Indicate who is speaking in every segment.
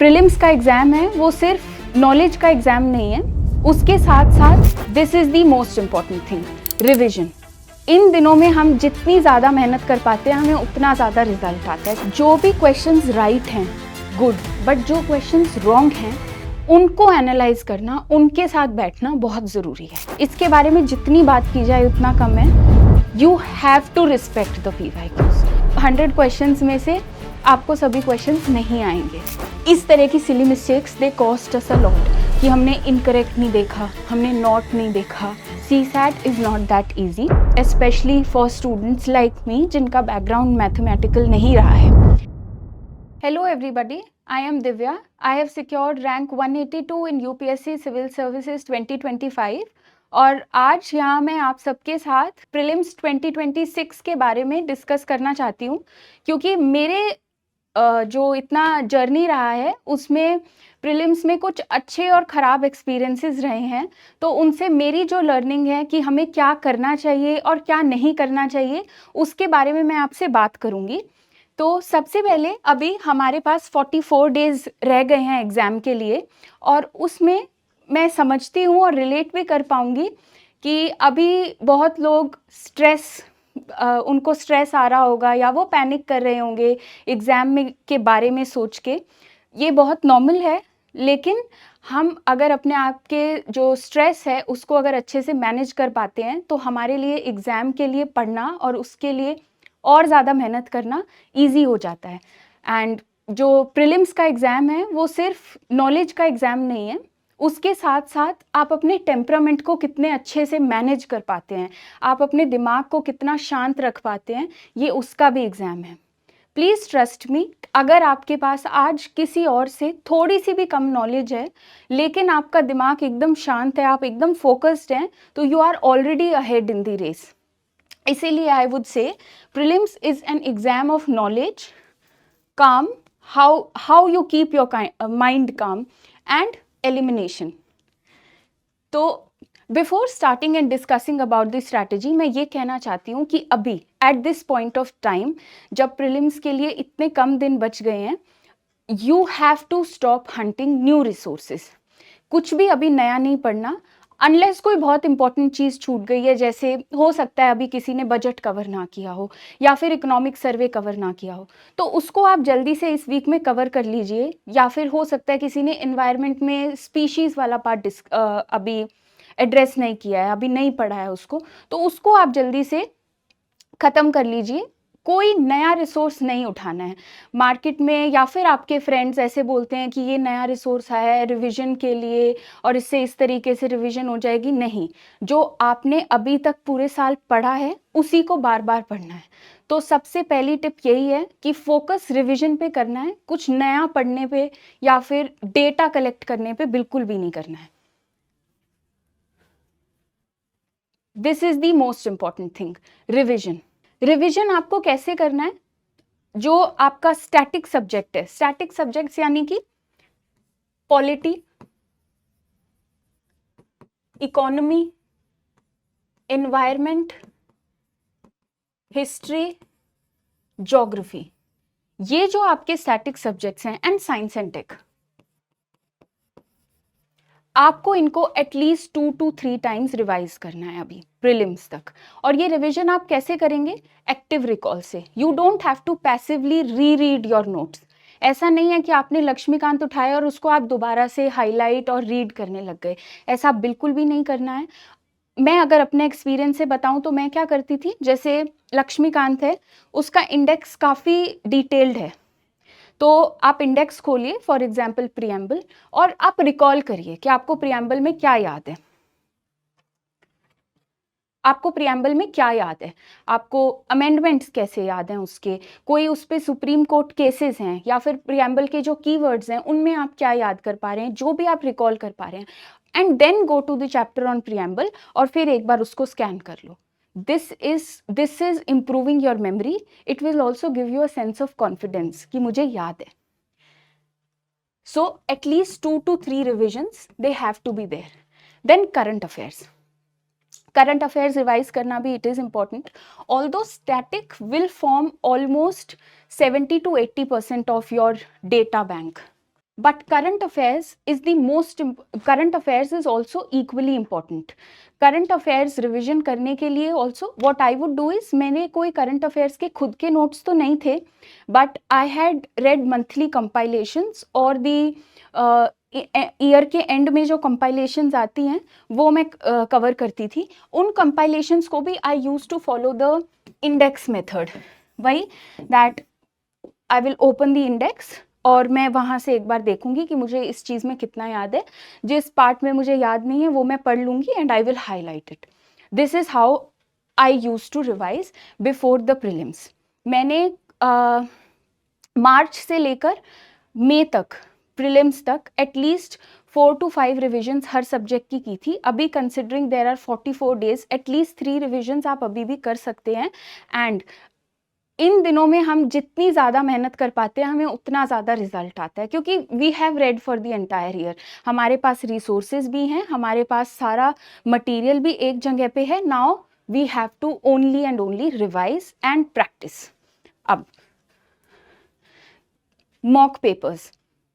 Speaker 1: Prelims का exam है वो सिर्फ नॉलेज का एग्ज़ाम नहीं है, उसके साथ साथ this is the most important thing, revision. इन दिनों में हम जितनी ज़्यादा मेहनत कर पाते हैं हमें उतना ज़्यादा रिजल्ट आता है। जो भी क्वेश्चंस राइट हैं गुड, बट जो क्वेश्चंस रॉन्ग हैं उनको एनालाइज करना, उनके साथ बैठना बहुत ज़रूरी है। इसके बारे में जितनी बात की जाए उतना कम है। You have to respect the PYQs। 100 questions में से आपको सभी क्वेश्चंस नहीं आएंगे। इस तरह की silly mistakes they cost us a lot कि हमने इनकरेक्ट नहीं देखा, हमने नॉट नहीं देखा। CSAT is not that easy, specially for students like me जिनका बैकग्राउंड मैथमेटिकल नहीं रहा है। Hello everybody, I am Divya. I have secured rank 182 in UPSC Civil Services 2025 और आज यहाँ मैं आप सबके साथ प्रीलिम्स 2026 के बारे में डिस्कस करना चाहती हूँ, क्योंकि मेरे जो इतना जर्नी रहा है उसमें प्रीलिम्स में कुछ अच्छे और ख़राब एक्सपीरियंसेस रहे हैं। तो उनसे मेरी जो लर्निंग है कि हमें क्या करना चाहिए और क्या नहीं करना चाहिए उसके बारे में मैं आपसे बात करूँगी। तो सबसे पहले अभी हमारे पास 44 डेज़ रह गए हैं एग्ज़ाम के लिए, और उसमें मैं समझती हूँ और रिलेट भी कर पाऊँगी कि अभी बहुत लोग उनको स्ट्रेस आ रहा होगा या वो पैनिक कर रहे होंगे एग्ज़ाम में के बारे में सोच के। ये बहुत नॉर्मल है, लेकिन हम अगर अपने आप के जो स्ट्रेस है उसको अगर अच्छे से मैनेज कर पाते हैं तो हमारे लिए एग्ज़ाम के लिए पढ़ना और उसके लिए और ज़्यादा मेहनत करना ईजी हो जाता है। एंड जो प्रीलिम्स का एग्ज़ाम है वो सिर्फ नॉलेज का एग्ज़ाम नहीं है, उसके साथ साथ आप अपने टेम्परामेंट को कितने अच्छे से मैनेज कर पाते हैं, आप अपने दिमाग को कितना शांत रख पाते हैं, ये उसका भी एग्ज़ाम है। प्लीज़ ट्रस्ट मी, अगर आपके पास आज किसी और से थोड़ी सी भी कम नॉलेज है लेकिन आपका दिमाग एकदम शांत है, आप एकदम फोकस्ड हैं, तो you are already ahead in the race. इसीलिए I would say prelims is an exam of knowledge, calm, how you keep your mind calm, and elimination. तो before starting and discussing about this strategy मैं ये कहना चाहती हूँ कि अभी at this point of time जब प्रीलिम्स के लिए इतने कम दिन बच गए हैं, you have to stop hunting new resources. कुछ भी अभी नया नहीं पढ़ना अनलेस कोई बहुत इंपॉर्टेंट चीज़ छूट गई है। जैसे हो सकता है अभी किसी ने बजट कवर ना किया हो या फिर इकोनॉमिक सर्वे कवर ना किया हो, तो उसको आप जल्दी से इस वीक में कवर कर लीजिए। या फिर हो सकता है किसी ने एनवायरनमेंट में स्पीशीज़ वाला पार्ट अभी एड्रेस नहीं किया है, अभी नहीं पढ़ा है उसको, तो उसको आप जल्दी से ख़त्म कर लीजिए। कोई नया रिसोर्स नहीं उठाना है मार्केट में, या फिर आपके फ्रेंड्स ऐसे बोलते हैं कि ये नया रिसोर्स आया है रिवीजन के लिए और इससे इस तरीके से रिवीजन हो जाएगी। नहीं, जो आपने अभी तक पूरे साल पढ़ा है उसी को बार बार पढ़ना है। तो सबसे पहली टिप यही है कि फोकस रिवीजन पे करना है, कुछ नया पढ़ने पे या फिर डेटा कलेक्ट करने पे बिल्कुल भी नहीं करना है। This is the most important thing, revision. Revision आपको कैसे करना है? जो आपका स्टैटिक सब्जेक्ट है, स्टैटिक सब्जेक्ट्स यानी कि polity, economy, environment, history, geography, ये जो आपके स्टैटिक सब्जेक्ट्स हैं, एंड साइंस एंड टेक, आपको इनको एटलीस्ट 2 to 3 टाइम्स रिवाइज करना है अभी प्रीलिम्स तक। और ये रिवीजन आप कैसे करेंगे? एक्टिव रिकॉल से। You don't have to passively read your notes. ऐसा नहीं है कि आपने लक्ष्मीकांत उठाया और उसको आप दोबारा से हाईलाइट और रीड करने लग गए, ऐसा बिल्कुल भी नहीं करना है। मैं अगर अपने एक्सपीरियंस से बताऊं तो मैं क्या करती थी, जैसे लक्ष्मीकांत है उसका इंडेक्स काफ़ी डिटेल्ड है, तो आप इंडेक्स खोलिए फॉर एग्जाम्पल प्रियम्बल, और आप रिकॉल करिए कि आपको प्रियम्बल में क्या याद है। आपको प्रियम्बल में क्या याद है, आपको अमेंडमेंट्स कैसे याद हैं उसके, कोई उस पर सुप्रीम कोर्ट केसेस हैं, या फिर प्रियम्बल के जो कीवर्ड्स हैं उनमें आप क्या याद कर पा रहे हैं, जो भी आप रिकॉल कर पा रहे हैं, and then go to the chapter on preamble और फिर एक बार उसको स्कैन कर लो। This is improving your memory. It will also give you a sense of confidence कि मुझे याद है। So at least 2 to 3 revisions they have to be there. Then current affairs. Current affairs revise करना भी it is important. Although static will form almost 70 to 80% of your data bank. but current affairs is also equally important. Current affairs revision करने के लिए also what I would do is, मैंने कोई current affairs के खुद के notes तो नहीं थे, but I had read monthly compilations और दी ईयर के एंड में जो कंपाइलेशंस आती हैं वो मैं कवर करती थी. उन कंपाइलेशंस को भी I use to follow the index method. वही that I will open the index और मैं वहाँ से एक बार देखूंगी कि मुझे इस चीज़ में कितना याद है. जिस पार्ट में मुझे याद नहीं है वो मैं पढ़ लूँगी and I will highlight it. This is how I use to revise before the prelims. मैंने मार्च से लेकर मई तक प्रीलिम्स तक एटलीस्ट 4 to 5 रिविजन्स हर सब्जेक्ट की थी. अभी considering there are 44 days, at least 3 revisions आप अभी भी कर सकते हैं. एंड इन दिनों में हम जितनी ज़्यादा मेहनत कर पाते हैं हमें उतना ज़्यादा रिजल्ट आता है, क्योंकि we have read for the entire year. हमारे पास रिसोर्सेज भी हैं, हमारे पास सारा मटेरियल भी एक जगह पे है. Now we have to only and only revise and practice. अब mock papers,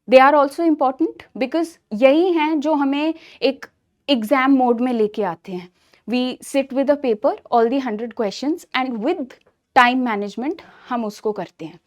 Speaker 1: they are also important because यही हैं जो हमें एक एग्जाम मोड में लेके आते हैं. We sit with a paper, all the 100 questions and with time management हम उसको करते हैं.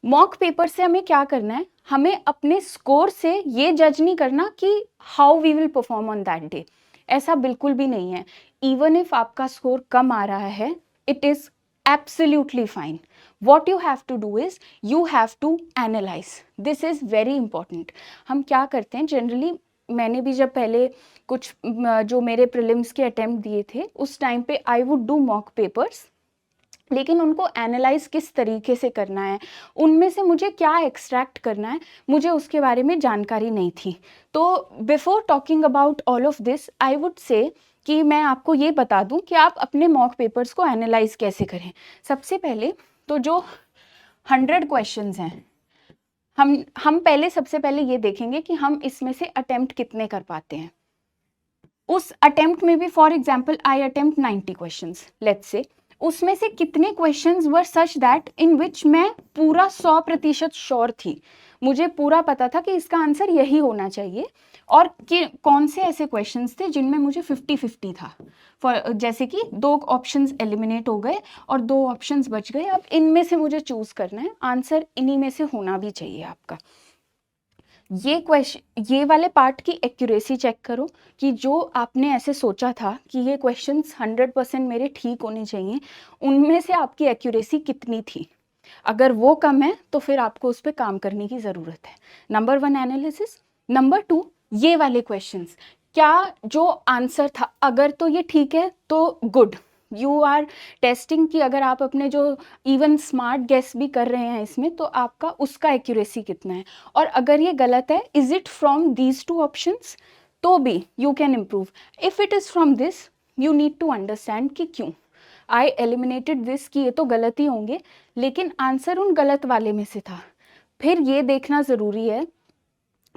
Speaker 1: मॉक पेपर से हमें क्या करना है, हमें अपने स्कोर से ये जज नहीं करना कि how we will perform on that day. ऐसा बिल्कुल भी नहीं है. इवन इफ आपका स्कोर कम आ रहा है, it is absolutely fine. What you have to do is you have to analyse. This is very important. हम क्या करते हैं जनरली, मैंने भी जब पहले कुछ जो मेरे प्रीलिम्स के अटेम्प्ट दिए थे उस टाइम पे I would do mock papers, लेकिन उनको एनालाइज किस तरीके से करना है, उनमें से मुझे क्या एक्सट्रैक्ट करना है, मुझे उसके बारे में जानकारी नहीं थी. तो before talking about all of this I would से कि मैं आपको ये बता दूं कि आप अपने मॉक पेपर्स को एनालाइज कैसे करें. सबसे पहले तो जो 100 क्वेश्चंस हैं, हम पहले सबसे पहले ये देखेंगे कि हम इसमें से अटेम्प्ट कितने कर पाते हैं. उस अटेम्प्ट में भी for example I attempt 90 questions let's say, उसमें से कितने questions were such that in विच मैं पूरा 100% श्योर थी. मुझे पूरा पता था कि इसका आंसर यही होना चाहिए, और कि कौन से ऐसे क्वेश्चंस थे जिनमें मुझे 50-50 था. जैसे कि 2 ऑप्शंस एलिमिनेट हो गए और 2 ऑप्शंस बच गए. अब इनमें से मुझे चूज करना है, आंसर इन्हीं में से होना भी चाहिए आपका. ये वाले पार्ट की एक्यूरेसी चेक करो कि जो आपने ऐसे सोचा था कि ये क्वेश्चंस 100% मेरे ठीक होने चाहिए, उनमें से आपकी एक्यूरेसी कितनी थी. अगर वो कम है तो फिर आपको उस पर काम करने की ज़रूरत है. Number 1 analysis. नंबर 2 ये वाले क्वेश्चंस, क्या जो आंसर था अगर तो ये ठीक है तो गुड, यू आर टेस्टिंग कि अगर आप अपने जो इवन स्मार्ट गेस भी कर रहे हैं इसमें तो आपका उसका एक्यूरेसी कितना है. और अगर ये गलत है, is it from these 2 options, तो भी you can improve. If it is from this you need to understand कि क्यों आई एलिमिनेटेड दिस, कि ये तो गलत ही होंगे, लेकिन आंसर उन गलत वाले में से था. फिर ये देखना ज़रूरी है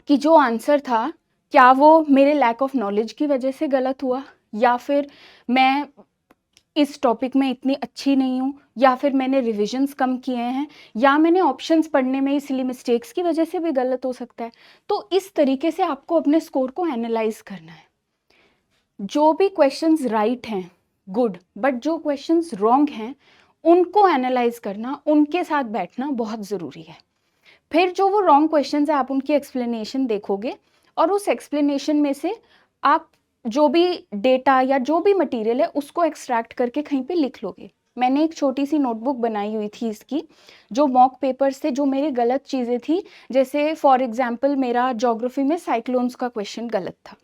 Speaker 1: कि जो आंसर था क्या वो मेरे लैक ऑफ नॉलेज की वजह से गलत हुआ, या फिर मैं इस टॉपिक में इतनी अच्छी नहीं हूँ, या फिर मैंने रिविजन्स कम किए हैं, या मैंने ऑप्शंस पढ़ने में इसलिए मिस्टेक्स की वजह से भी गलत हो सकता है. तो इस तरीके से आपको अपने स्कोर को एनालाइज करना है. जो भी क्वेश्चंस राइट हैं गुड, बट जो क्वेश्चंस रॉन्ग हैं उनको एनालाइज करना, उनके साथ बैठना बहुत ज़रूरी है. फिर जो वो रॉन्ग क्वेश्चंस है आप उनकी एक्सप्लेनेशन देखोगे, और उस एक्सप्लेनेशन में से आप जो भी डेटा या जो भी मटेरियल है उसको एक्सट्रैक्ट करके कहीं पे लिख लोगे. मैंने एक छोटी सी नोटबुक बनाई हुई थी इसकी, जो मॉक पेपर्स थे, जो मेरी गलत चीज़ें थी. जैसे फॉर एग्जांपल मेरा ज्योग्राफी में साइक्लोन्स का क्वेश्चन गलत था,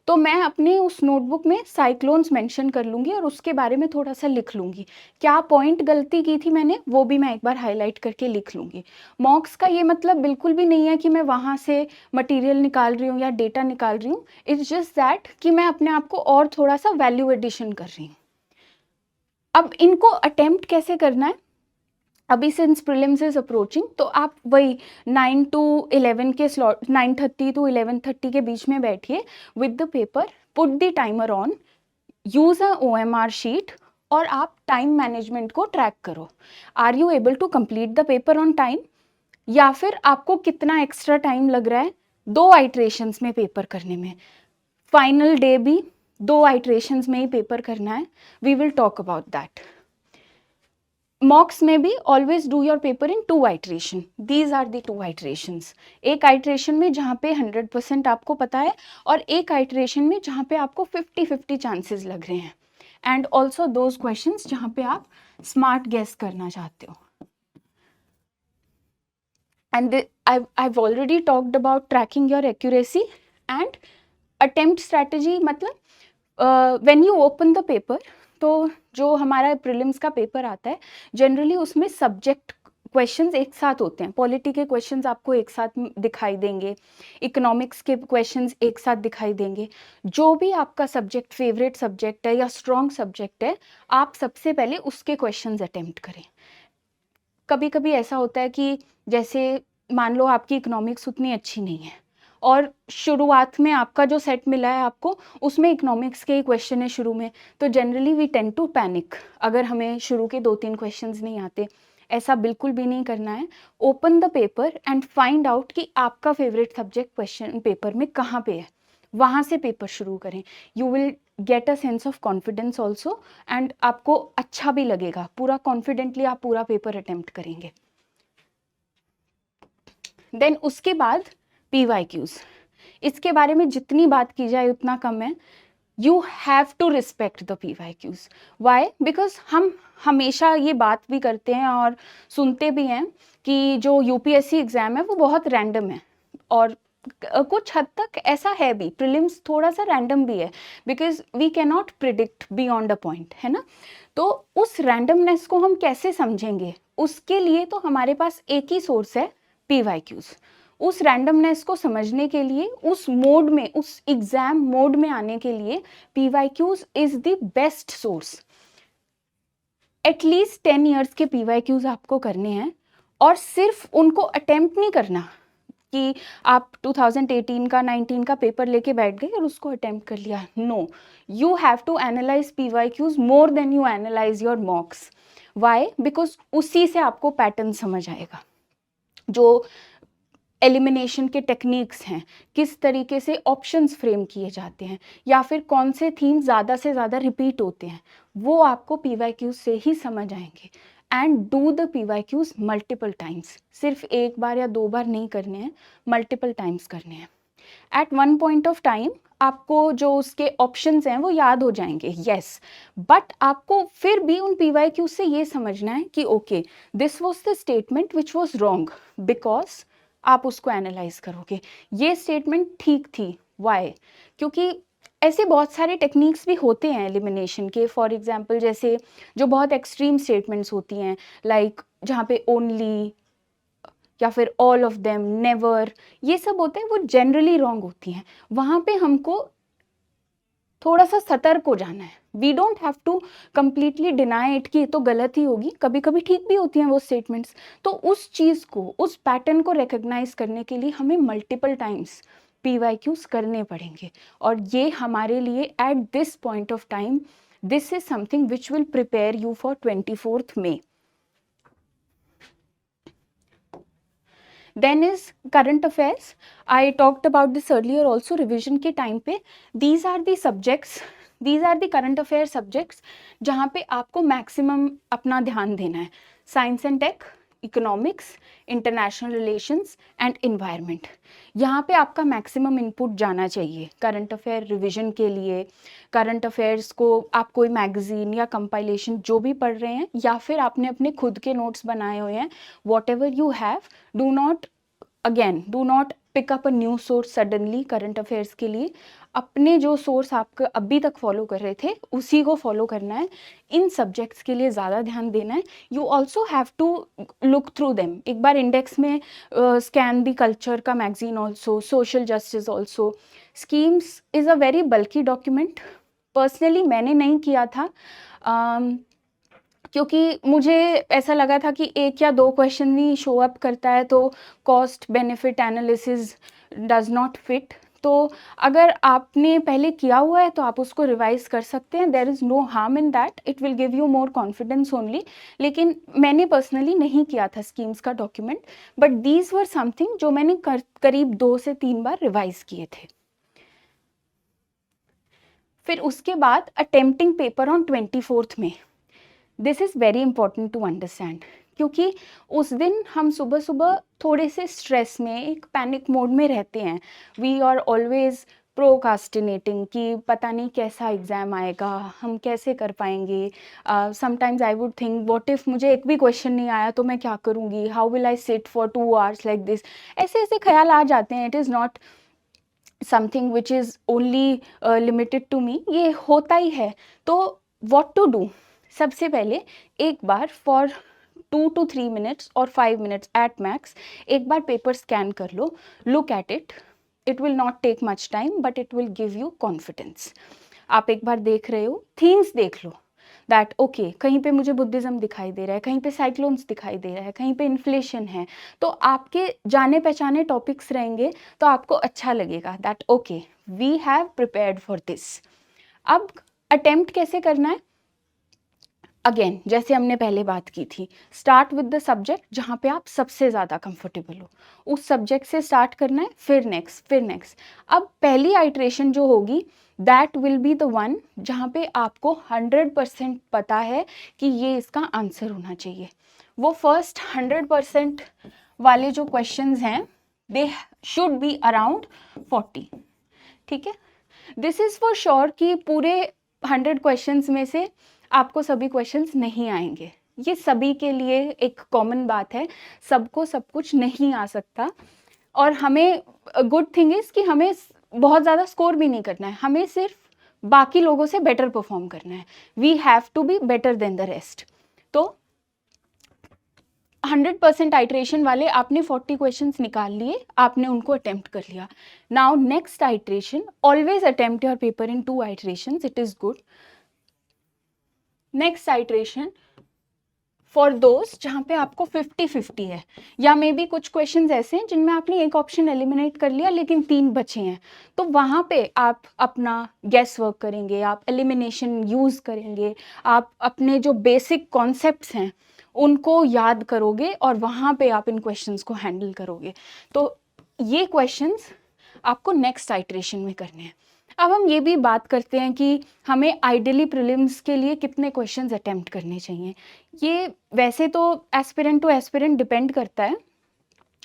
Speaker 1: तो मैं अपने उस नोटबुक में साइक्लोन्स मेंशन कर लूँगी और उसके बारे में थोड़ा सा लिख लूँगी. क्या पॉइंट गलती की थी मैंने वो भी मैं एक बार हाईलाइट करके लिख लूँगी. मॉक्स का ये मतलब बिल्कुल भी नहीं है कि मैं वहाँ से मटेरियल निकाल रही हूँ या डेटा निकाल रही हूँ. इट्स जस्ट दैट कि मैं अपने आप को और थोड़ा सा वैल्यू एडिशन कर रही हूँ. अब इनको अटेम्प्ट कैसे करना है, अभी सिंस प्रीलिम्स इज अप्रोचिंग, तो आप वही 9 to 11 के स्लॉट, 9:30 to 11:30 के बीच में बैठिए with the paper, put the timer on, use a OMR sheet, और आप टाइम मैनेजमेंट को ट्रैक करो. Are you able to complete the paper on time, या फिर आपको कितना एक्स्ट्रा टाइम लग रहा है 2 आइट्रेशंस में पेपर करने में, फाइनल डे भी 2 आइट्रेशंस में ही पेपर करना है. We will talk about that. Mocks में भी always do your paper in 2 iteration. These are the 2 iterations. एक आइट्रेशन में जहाँ पे 100% आपको पता है, और एक आइट्रेशन में जहाँ पे आपको 50-50 चांसेस लग रहे हैं. एंड ऑल्सो दोज क्वेश्चंस जहाँ पे आप स्मार्ट गेस करना चाहते हो. And I've already talked about tracking your accuracy and attempt strategy. मतलब when you open the paper, तो जो हमारा प्रीलिम्स का पेपर आता है जनरली उसमें सब्जेक्ट क्वेश्चंस एक साथ होते हैं. पॉलिटी के क्वेश्चंस आपको एक साथ दिखाई देंगे, इकोनॉमिक्स के क्वेश्चंस एक साथ दिखाई देंगे. जो भी आपका सब्जेक्ट फेवरेट सब्जेक्ट है या स्ट्रॉन्ग सब्जेक्ट है, आप सबसे पहले उसके क्वेश्चंस अटेम्प्ट करें. कभी कभी ऐसा होता है कि जैसे मान लो आपकी इकोनॉमिक्स उतनी अच्छी नहीं है और शुरुआत में आपका जो सेट मिला है आपको उसमें इकोनॉमिक्स के ही क्वेश्चन है शुरू में, तो generally we tend to panic अगर हमें शुरू के 2-3 क्वेश्चंस नहीं आते. ऐसा बिल्कुल भी नहीं करना है. Open the paper and find out कि आपका फेवरेट सब्जेक्ट क्वेश्चन पेपर में कहाँ पे है, वहाँ से पेपर शुरू करें. You will get a sense of confidence also, and आपको अच्छा भी लगेगा. पूरा कॉन्फिडेंटली आप पूरा पेपर अटेम्प्ट करेंगे. देन उसके बाद PYQs. इसके बारे में जितनी बात की जाए उतना कम है. You have to respect the PYQs. Why? Because हम हमेशा ये बात भी करते हैं और सुनते भी हैं कि जो UPSC एग्ज़ाम है वो बहुत रैंडम है, और कुछ हद तक ऐसा है भी. प्रीलिम्स थोड़ा सा रैंडम भी है because we can not predict beyond a point, है ना. तो उस रैंडमनेस को हम कैसे समझेंगे, उसके लिए तो हमारे पास एक ही सोर्स है, PYQs. उस रैंडमनेस को समझने के लिए, उस मोड में, उस एग्जाम मोड में आने के लिए PYQs is the best source. At least 10 years के PYQs आपको करने हैं, और सिर्फ उनको अटेम्प्ट नहीं करना कि आप 2018 का 19 का पेपर लेके बैठ गए और उसको अटेम्प्ट कर लिया. No, you have to analyse PYQs more than you analyse your mocks. Why? Because उसी से आपको पैटर्न समझ आएगा. जो एलिमिनेशन के टेक्निक्स हैं, किस तरीके से ऑप्शंस फ्रेम किए जाते हैं, या फिर कौन से थीम ज़्यादा से ज़्यादा रिपीट होते हैं, वो आपको PYQs से ही समझ आएंगे. And do the PYQs multiple times. सिर्फ एक बार या 2 बार नहीं करने हैं, मल्टीपल टाइम्स करने हैं. At one point of time आपको जो उसके ऑप्शंस हैं वो याद हो जाएंगे, यस, बट आपको फिर भी उन PYQs से ये समझना है कि okay, this was the statement which was wrong, because आप उसको एनालाइज करोगे. ये स्टेटमेंट ठीक थी, वाई? क्योंकि ऐसे बहुत सारे टेक्निक्स भी होते हैं एलिमिनेशन के. फॉर एग्जांपल जैसे जो बहुत एक्सट्रीम स्टेटमेंट्स होती हैं, लाइक जहाँ पे ओनली या फिर ऑल ऑफ देम, नेवर, ये सब होते हैं, वो जनरली रॉन्ग होती हैं. वहाँ पे हमको थोड़ा सा सतर्क हो जाना है. We don't have to completely deny it कि ये तो गलत ही होगी, कभी कभी ठीक भी होती हैं वो स्टेटमेंट्स. तो उस चीज़ को, उस पैटर्न को रिकग्नाइज करने के लिए हमें मल्टीपल टाइम्स PYQs करने पड़ेंगे. और ये हमारे लिए eight this point of time, this is something which will prepare you for 24th May. Then is current affairs. I talked about this earlier also. Revision के time पे these are the subjects, these are the current affairs subjects जहाँ पे आपको maximum अपना ध्यान देना है. Science and Tech, Economics, International Relations and Environment. यहाँ पे आपका maximum input जाना चाहिए current affair revision के लिए. current affairs को आप कोई magazine या compilation जो भी पढ़ रहे हैं, या फिर आपने अपने खुद के notes बनाए हुए हैं, whatever you have, do not pick up a new source suddenly current affairs के लिए. अपने जो सोर्स आप अभी तक फॉलो कर रहे थे उसी को फॉलो करना है. इन सब्जेक्ट्स के लिए ज़्यादा ध्यान देना है. You also have to look through them. एक बार इंडेक्स में स्कैन दी कल्चर का magazine also, social justice also. Schemes is a very bulky document. Personally मैंने नहीं किया था क्योंकि मुझे ऐसा लगा था कि 1 या 2 क्वेश्चन ही शो अप करता है, तो cost benefit analysis does not fit. तो अगर आपने पहले किया हुआ है तो आप उसको रिवाइज कर सकते हैं, there is no harm in that, it will give you more confidence only. लेकिन मैंने पर्सनली नहीं किया था स्कीम्स का document, but these were something जो मैंने करीब 2 से 3 बार रिवाइज किए थे। फिर उसके बाद अटेम्प्टिंग पेपर ऑन 24th में, this is very important to understand, क्योंकि उस दिन हम सुबह सुबह थोड़े से स्ट्रेस में, एक पैनिक मोड में रहते हैं। वी आर ऑलवेज प्रोकास्टिनेटिंग कि पता नहीं कैसा एग्ज़ाम आएगा, हम कैसे कर पाएंगे। Sometimes I would think what if मुझे एक भी क्वेश्चन नहीं आया तो मैं क्या करूँगी, how will I sit for 2 hours like this, ऐसे ऐसे ख्याल आ जाते हैं। It is not something which is only limited to me, ये होता ही है। तो व्हाट टू डू, सबसे पहले एक बार फॉर 2 to 3 minutes और 5 minutes एट मैक्स एक बार पेपर स्कैन कर लो, look at it, it will not take much time but it will give you confidence. आप एक बार देख रहे हो, थीम्स देख लो, दैट ओके कहीं पे मुझे बुद्धिज़्म दिखाई दे रहा है, कहीं पे साइक्लोन्स दिखाई दे रहा है, कहीं पे इन्फ्लेशन है, तो आपके जाने पहचाने टॉपिक्स रहेंगे तो आपको अच्छा लगेगा that okay we have prepared for this. अब अटेम्प्ट कैसे करना है, अगेन जैसे हमने पहले बात की थी, स्टार्ट विद द सब्जेक्ट जहाँ पे आप सबसे ज़्यादा कंफर्टेबल हो, उस सब्जेक्ट से स्टार्ट करना है, फिर नेक्स्ट, फिर नेक्स्ट। अब पहली आइट्रेशन जो होगी that will be the one जहाँ पे आपको 100% पता है कि ये इसका आंसर होना चाहिए। वो फर्स्ट 100% वाले जो क्वेश्चंस हैं दे शुड बी अराउंड 40, ठीक है। दिस इज़ फॉर श्योर कि पूरे 100 क्वेश्चंस में से आपको सभी क्वेश्चंस नहीं आएंगे, ये सभी के लिए एक कॉमन बात है, सबको सब कुछ नहीं आ सकता। और हमें गुड थिंग इज़ कि हमें बहुत ज़्यादा स्कोर भी नहीं करना है, हमें सिर्फ बाकी लोगों से बेटर परफॉर्म करना है। We have to be better than the rest. तो 100% आइट्रेशन वाले आपने 40 क्वेश्चंस निकाल लिए, आपने उनको अटेम्प्ट कर लिया। Now next iteration, always attempt your paper in 2 iterations, it is good. Next iteration for दोस्त जहाँ पे आपको 50-50 है, या मे बी कुछ क्वेश्चंस ऐसे हैं जिनमें आपने एक ऑप्शन एलिमिनेट कर लिया लेकिन 3 बचे हैं, तो वहाँ पे आप अपना गेस वर्क करेंगे, आप एलिमिनेशन यूज़ करेंगे, आप अपने जो बेसिक कॉन्सेप्ट्स हैं उनको याद करोगे और वहाँ पे आप इन क्वेश्चंस को हैंडल करोगे। तो ये क्वेश्चंस आपको नेक्स्ट आइट्रेशन में करने हैं। अब हम ये भी बात करते हैं कि हमें आइडियली प्रीलिम्स के लिए कितने क्वेश्चंस अटेम्प्ट करने चाहिए। ये वैसे तो एस्पिरेंट टू एस्पिरेंट डिपेंड करता है,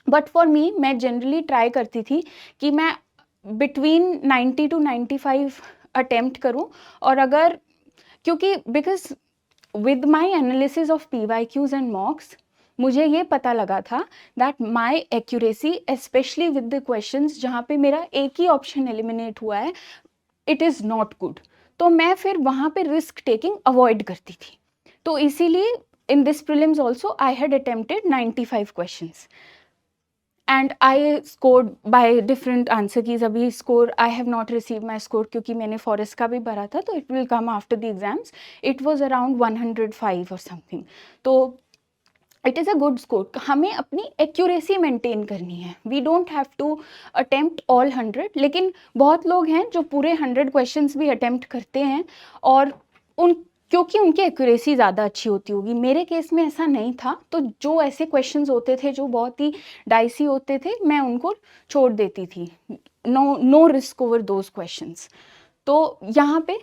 Speaker 1: बट फॉर मी मैं जनरली ट्राई करती थी कि मैं बिटवीन 90 to 95 अटेम्प्ट करूं। और अगर, क्योंकि because with my analysis of PYQs and मॉक्स मुझे ये पता लगा था that my accuracy specially with the questions जहाँ पे मेरा एक ही ऑप्शन एलिमिनेट हुआ है, इट इज़ नॉट गुड। तो मैं फिर वहाँ पे रिस्क टेकिंग अवॉइड करती थी। तो इसीलिए in this prelims also I had attempted 95 questions and I scored by different answer keys. अभी score I have not receive my score क्योंकि मैंने फॉरेस्ट का भी भरा था, तो it will come after the exams. It was around 105 और something, तो it is a good score. हमें अपनी एक्यूरेसी मेंटेन करनी है, we don't have to attempt all 100। लेकिन बहुत लोग हैं जो पूरे 100 क्वेश्चंस भी अटेम्प्ट करते हैं और क्योंकि उनकी एक्यूरेसी ज़्यादा अच्छी होती होगी। मेरे केस में ऐसा नहीं था, तो जो ऐसे क्वेश्चंस होते थे जो बहुत ही डाइसी होते थे मैं उनको छोड़ देती थी, no risk over those questions. तो यहाँ पे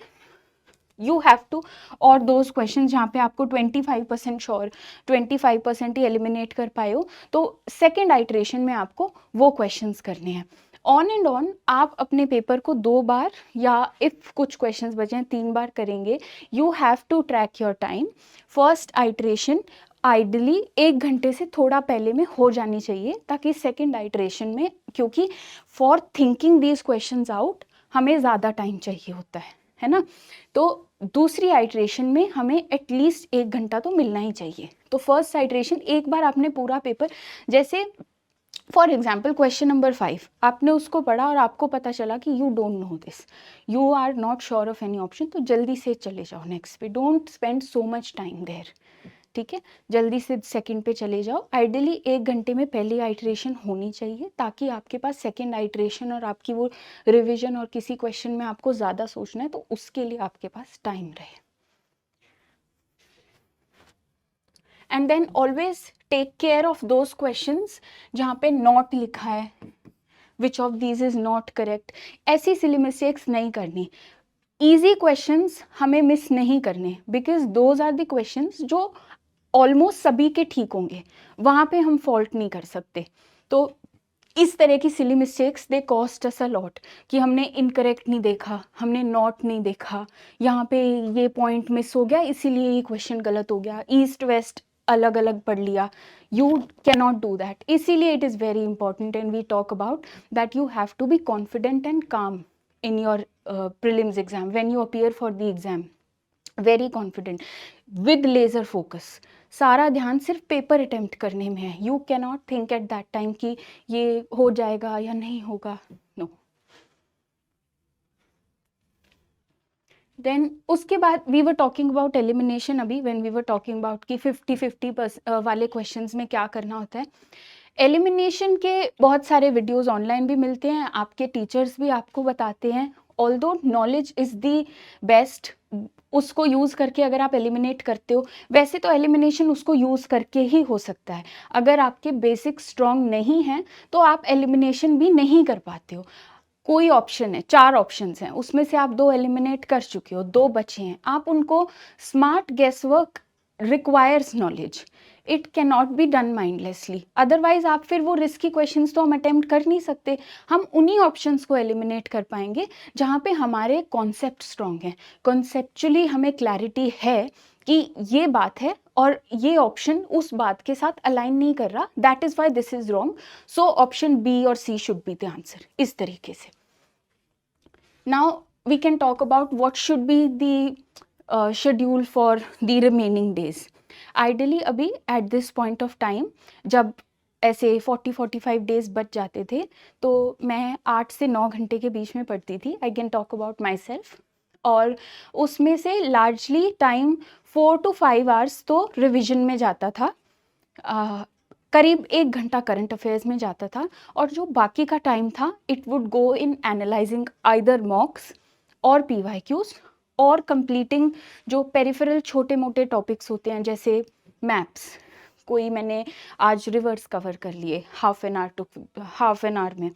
Speaker 1: यू हैव टू, और दोज क्वेश्चन जहाँ पे आपको 25% श्योर 25% ही एलिमिनेट कर पाए हो, तो सेकेंड आइट्रेशन में आपको वो क्वेश्चंस करने हैं। ऑन एंड ऑन आप अपने पेपर को 2 बार या इफ़ कुछ क्वेश्चंस बचे हैं 3 बार करेंगे। You have to track your time. First iteration ideally 1 घंटे से थोड़ा पहले में हो जानी चाहिए, ताकि सेकेंड आइट्रेशन में, क्योंकि for thinking these questions out हमें ज़्यादा टाइम चाहिए होता है ना। तो दूसरी आइट्रेशन में हमें एटलीस्ट 1 घंटा तो मिलना ही चाहिए। तो फर्स्ट आइट्रेशन एक बार आपने पूरा पेपर, जैसे फॉर एग्जाम्पल क्वेश्चन नंबर 5 आपने उसको पढ़ा और आपको पता चला कि you don't know this, you are not sure of any option, तो जल्दी से चले जाओ नेक्स्ट पे, don't spend so much time there, ठीक है, जल्दी से सेकंड पे चले जाओ। आइडियली 1 घंटे में पहली आइटरेशन होनी चाहिए ताकि आपके पास सेकंड आइटरेशन और आपकी वो रिवीजन और किसी क्वेश्चन में आपको ज़्यादा सोचना है तो उसके लिए आपके पास टाइम रहे। And then always take care of those questions जहाँ पे नॉट लिखा है, which of these is not correct, ऐसी सिली मिस्टेक्स नहीं करनी। ईजी क्वेश्चंस हमें मिस नहीं करने, because those are the questions जो ऑलमोस्ट सभी के ठीक होंगे, वहाँ पे हम फॉल्ट नहीं कर सकते। तो इस तरह की silly mistakes they cost us a lot, कि हमने इनकरेक्ट नहीं देखा, हमने नॉट नहीं देखा, यहाँ पे ये पॉइंट मिस हो गया इसीलिए ये क्वेश्चन गलत हो गया, ईस्ट वेस्ट अलग अलग पढ़ लिया। You can not do that. इसीलिए it is very important and we talk about that you have to be confident and calm in your prelims exam when you appear for the exam, very confident with laser focus। सारा ध्यान सिर्फ paper attempt करने में है। You cannot think at that time कि ये हो जाएगा या नहीं होगा, नो। देन उसके बाद we were talking about elimination. अभी when we were talking about कि 50-50 वाले क्वेश्चंस में क्या करना होता है। एलिमिनेशन के बहुत सारे वीडियोस ऑनलाइन भी मिलते हैं, आपके टीचर्स भी आपको बताते हैं। Although knowledge is the best, उसको यूज़ करके अगर आप एलिमिनेट करते हो, वैसे तो एलिमिनेशन उसको यूज़ करके ही हो सकता है। अगर आपके बेसिक स्ट्रॉन्ग नहीं हैं तो आप एलिमिनेशन भी नहीं कर पाते हो। कोई ऑप्शन है, 4 ऑप्शंस हैं, उसमें से आप 2 एलिमिनेट कर चुके हो, 2 बचे हैं, आप उनको smart guess work requires knowledge, it can not be done mindlessly. Otherwise आप फिर वो रिस्की क्वेश्चंस तो हम अटेम्प्ट कर नहीं सकते। हम उन्हीं ऑप्शंस को एलिमिनेट कर पाएंगे जहाँ पे हमारे कॉन्सेप्ट स्ट्रॉन्ग हैं, कॉन्सेप्चुअली हमें क्लैरिटी है कि ये बात है और ये ऑप्शन उस बात के साथ अलाइन नहीं कर रहा, that is why this is wrong, so option B और C should be the answer, इस तरीके से। Now we can talk about what should be the schedule for the remaining days. Ideally अभी at this point of time जब ऐसे 40-45 days बच जाते थे तो मैं 8 से 9 घंटे के बीच में पढ़ती थी। I can talk about my self. और उसमें से लार्जली टाइम 4 to 5 आवर्स तो रिविजन में जाता था, करीब 1 घंटा करंट अफेयर्स में जाता था, और जो बाकी का टाइम था it would go in analysing either मॉक्स और PYQs और कंप्लीटिंग जो पेरिफेरल छोटे मोटे टॉपिक्स होते हैं, जैसे मैप्स, कोई मैंने आज रिवर्स कवर कर लिए हाफ एन आवर में,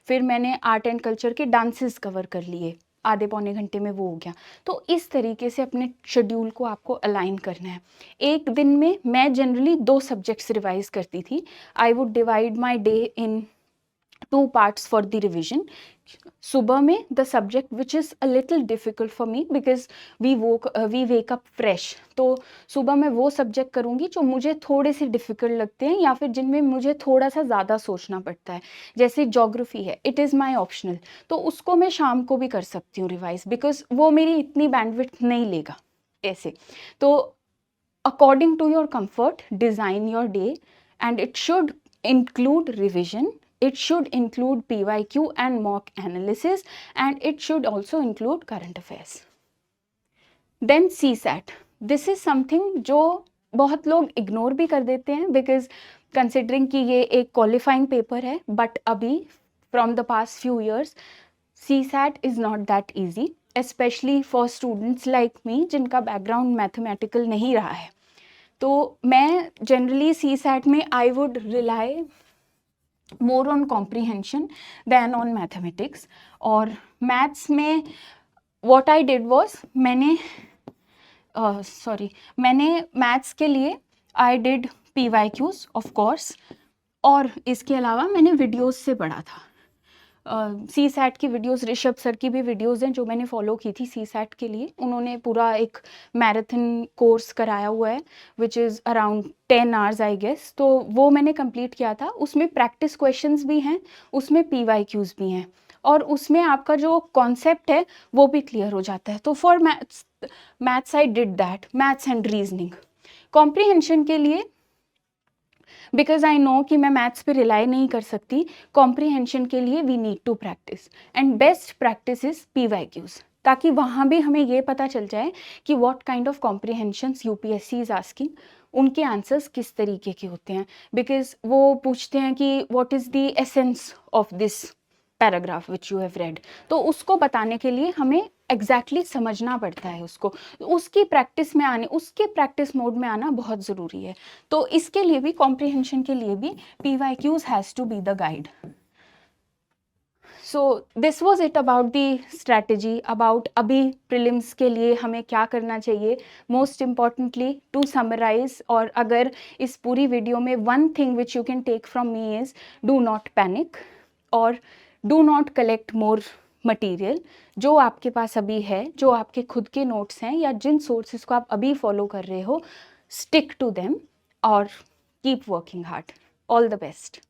Speaker 1: फिर मैंने आर्ट एंड कल्चर के डांसेस कवर कर लिए, आधे पौने घंटे में वो हो गया। तो इस तरीके से अपने शेड्यूल को आपको अलाइन करना है। एक दिन में मैं जनरली 2 सब्जेक्ट्स रिवाइज करती थी। I would divide my day in 2 parts for the revision। सुबह में the subject which is a little difficult for me because we wake up fresh, तो सुबह मैं वो सब्जेक्ट करूँगी जो मुझे थोड़े से डिफ़िकल्ट लगते हैं या फिर जिनमें मुझे थोड़ा सा ज़्यादा सोचना पड़ता है। जैसे ज्योग्राफी है, इट इज़ माई ऑप्शनल, तो उसको मैं शाम को भी कर सकती हूँ रिवाइज, बिकॉज वो मेरी इतनी बैंडविड्थ नहीं लेगा ऐसे। तो according to your comfort design your day and it should include revision, it should include PYQ and mock analysis, and it should also include current affairs। then CSAT, this is something जो बहुत लोग ignore भी कर देते हैं because considering कि ये एक क्वालिफाइंग पेपर है, बट अभी from the past few years CSAT is not that easy, especially for students like me जिनका बैकग्राउंड मैथमेटिकल नहीं रहा है। तो मैं जनरली CSAT में I would rely more on comprehension than on mathematics. और मैथ्स में व्हाट आई डिड वाज मैंने मैथ्स के लिए I did PYQs of course, और इसके अलावा मैंने वीडियोस से पढ़ा था। CSAT की वीडियोस, ऋषभ सर की भी वीडियोस हैं जो मैंने फॉलो की थी CSAT के लिए। उन्होंने पूरा एक मैराथन कोर्स कराया हुआ है which is around 10 hours I guess, तो वो मैंने कंप्लीट किया था। उसमें प्रैक्टिस क्वेश्चंस भी हैं, उसमें PYQs भी हैं, और उसमें आपका जो कॉन्सेप्ट है वो भी क्लियर हो जाता है। तो for maths I did that, maths and reasoning. Comprehension के लिए बिकॉज आई नो कि मैं मैथ्स पे रिलाई नहीं कर सकती, कॉम्प्रीहेंशन के लिए we need to practise, and best practice is PYQs, ताकि वहाँ भी हमें ये पता चल जाए कि what kind of comprehensions UPSC is asking, उनके आंसर्स किस तरीके के होते हैं, बिकॉज वो पूछते हैं कि what is the essence of this paragraph which you have read, तो उसको बताने के लिए हमें एग्जैक्टली समझना पड़ता है उसको, उसकी प्रैक्टिस में आने, उसके प्रैक्टिस मोड में आना बहुत ज़रूरी है। तो इसके लिए भी, कॉम्प्रिहेंशन के लिए भी PYQs has to be the guide. So this was it about the strategy, about अभी प्रिलिम्स के लिए हमें क्या करना चाहिए। मोस्ट इम्पॉर्टेंटली टू समराइज, और अगर इस पूरी वीडियो में one thing which you can take from me is do not panic और do not collect more material. जो आपके पास अभी है, जो आपके खुद के नोट्स हैं या जिन सोर्सेज को आप अभी फॉलो कर रहे हो, स्टिक टू देम और keep working hard. All the best.